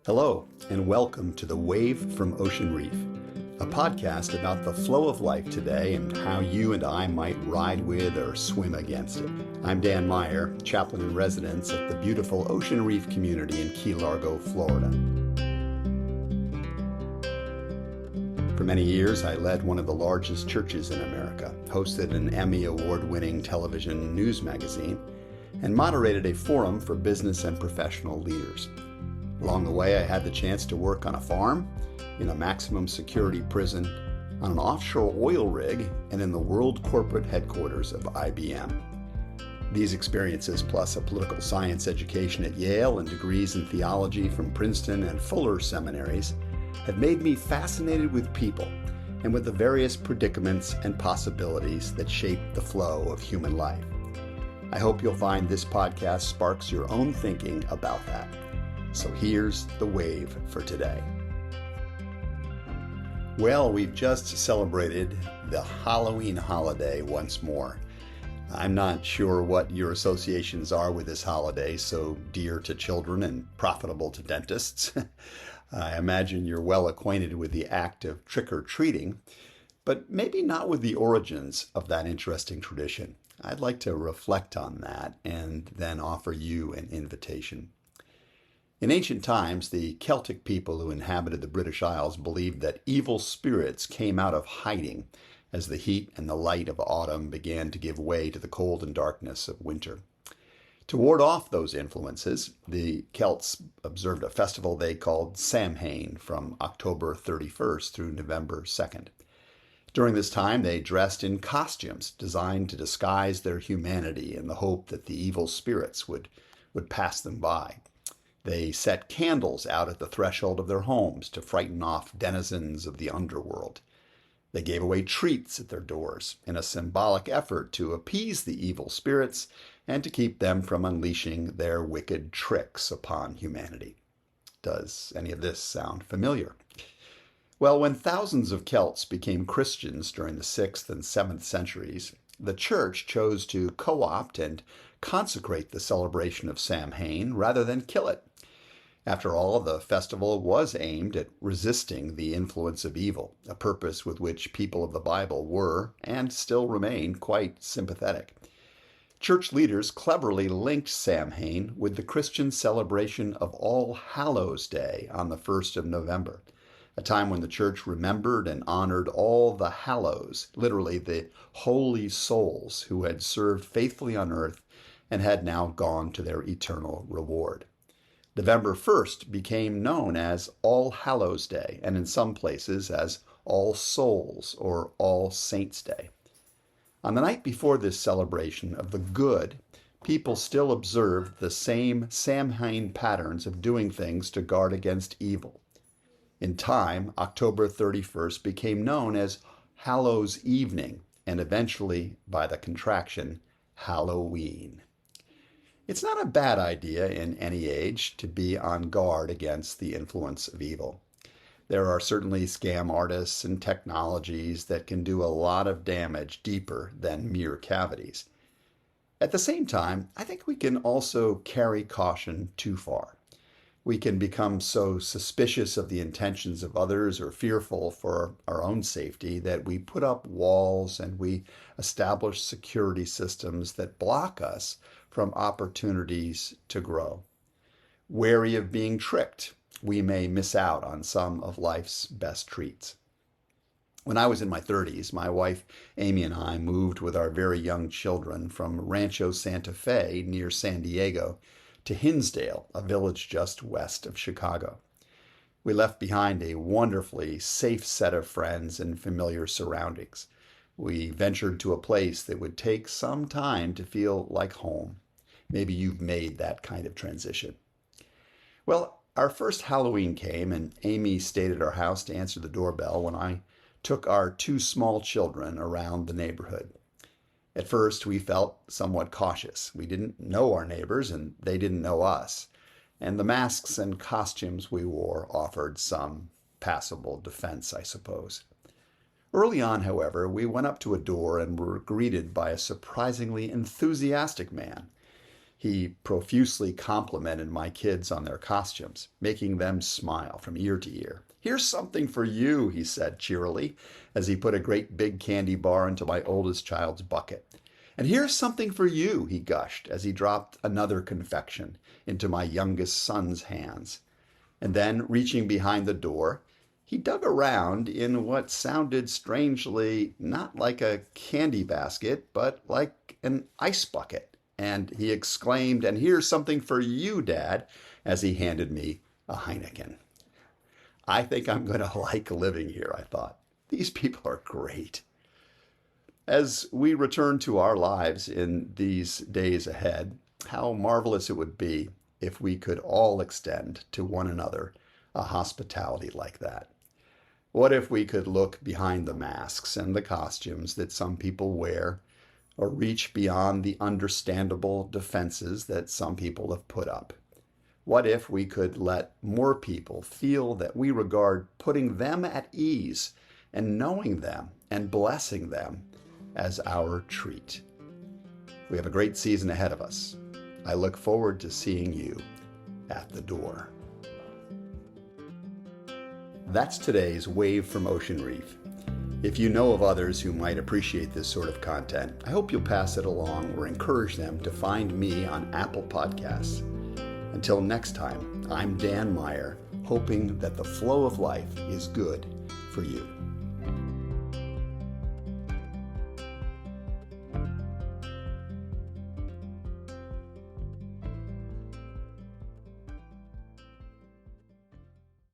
Hello, and welcome to The Wave from Ocean Reef, a podcast about the flow of life today and how you and I might ride with or swim against it. I'm Dan Meyer, Chaplain-in-Residence at the beautiful Ocean Reef community in Key Largo, Florida. For many years, I led one of the largest churches in America, hosted an Emmy Award-winning television news magazine, and moderated a forum for business and professional leaders. Along the way, I had the chance to work on a farm, in a maximum security prison, on an offshore oil rig, and in the world corporate headquarters of IBM. These experiences, plus a political science education at Yale and degrees in theology from Princeton and Fuller seminaries, have made me fascinated with people and with the various predicaments and possibilities that shape the flow of human life. I hope you'll find this podcast sparks your own thinking about that. So here's the wave for today. Well, we've just celebrated the Halloween holiday once more. I'm not sure what your associations are with this holiday, so dear to children and profitable to dentists. I imagine you're well acquainted with the act of trick-or-treating, but maybe not with the origins of that interesting tradition. I'd like to reflect on that and then offer you an invitation. In ancient times, the Celtic people who inhabited the British Isles believed that evil spirits came out of hiding as the heat and the light of autumn began to give way to the cold and darkness of winter. To ward off those influences, the Celts observed a festival they called Samhain from October 31st through November 2nd. During this time, they dressed in costumes designed to disguise their humanity in the hope that the evil spirits would pass them by. They set candles out at the threshold of their homes to frighten off denizens of the underworld. They gave away treats at their doors in a symbolic effort to appease the evil spirits and to keep them from unleashing their wicked tricks upon humanity. Does any of this sound familiar? Well, when thousands of Celts became Christians during the 6th and 7th centuries, the church chose to co-opt and consecrate the celebration of Samhain rather than kill it. After all, the festival was aimed at resisting the influence of evil, a purpose with which people of the Bible were, and still remain, quite sympathetic. Church leaders cleverly linked Samhain with the Christian celebration of All Hallows Day on the 1st of November, a time when the church remembered and honored all the hallows, literally the holy souls who had served faithfully on earth and had now gone to their eternal reward. November 1st became known as All Hallows Day, and in some places as All Souls or All Saints Day. On the night before this celebration of the good, people still observed the same Samhain patterns of doing things to guard against evil. In time, October 31st became known as Hallows Evening, and eventually, by the contraction, Halloween. It's not a bad idea in any age to be on guard against the influence of evil. There are certainly scam artists and technologies that can do a lot of damage deeper than mere cavities. At the same time, I think we can also carry caution too far. We can become so suspicious of the intentions of others or fearful for our own safety that we put up walls and we establish security systems that block us from opportunities to grow. Wary of being tricked, we may miss out on some of life's best treats. When I was in my 30s, my wife Amy and I moved with our very young children from Rancho Santa Fe near San Diego to Hinsdale, a village just west of Chicago. We left behind a wonderfully safe set of friends and familiar surroundings. We ventured to a place that would take some time to feel like home. Maybe you've made that kind of transition. Well, our first Halloween came and Amy stayed at our house to answer the doorbell when I took our two small children around the neighborhood. At first, we felt somewhat cautious. We didn't know our neighbors and they didn't know us. And the masks and costumes we wore offered some passable defense, I suppose. Early on, however, we went up to a door and were greeted by a surprisingly enthusiastic man. He profusely complimented my kids on their costumes, making them smile from ear to ear. "Here's something for you," he said cheerily, as he put a great big candy bar into my oldest child's bucket. "And here's something for you," he gushed, as he dropped another confection into my youngest son's hands. And then, reaching behind the door, he dug around in what sounded strangely not like a candy basket, but like an ice bucket. And he exclaimed, "And here's something for you, Dad," as he handed me a Heineken. I think I'm going to like living here, I thought. These people are great. As we return to our lives in these days ahead, how marvelous it would be if we could all extend to one another a hospitality like that. What if we could look behind the masks and the costumes that some people wear, or reach beyond the understandable defenses that some people have put up? What if we could let more people feel that we regard putting them at ease and knowing them and blessing them as our treat? We have a great season ahead of us. I look forward to seeing you at the door. That's today's Wave from Ocean Reef. If you know of others who might appreciate this sort of content, I hope you'll pass it along or encourage them to find me on Apple Podcasts. Until next time, I'm Dan Meyer, hoping that the flow of life is good for you.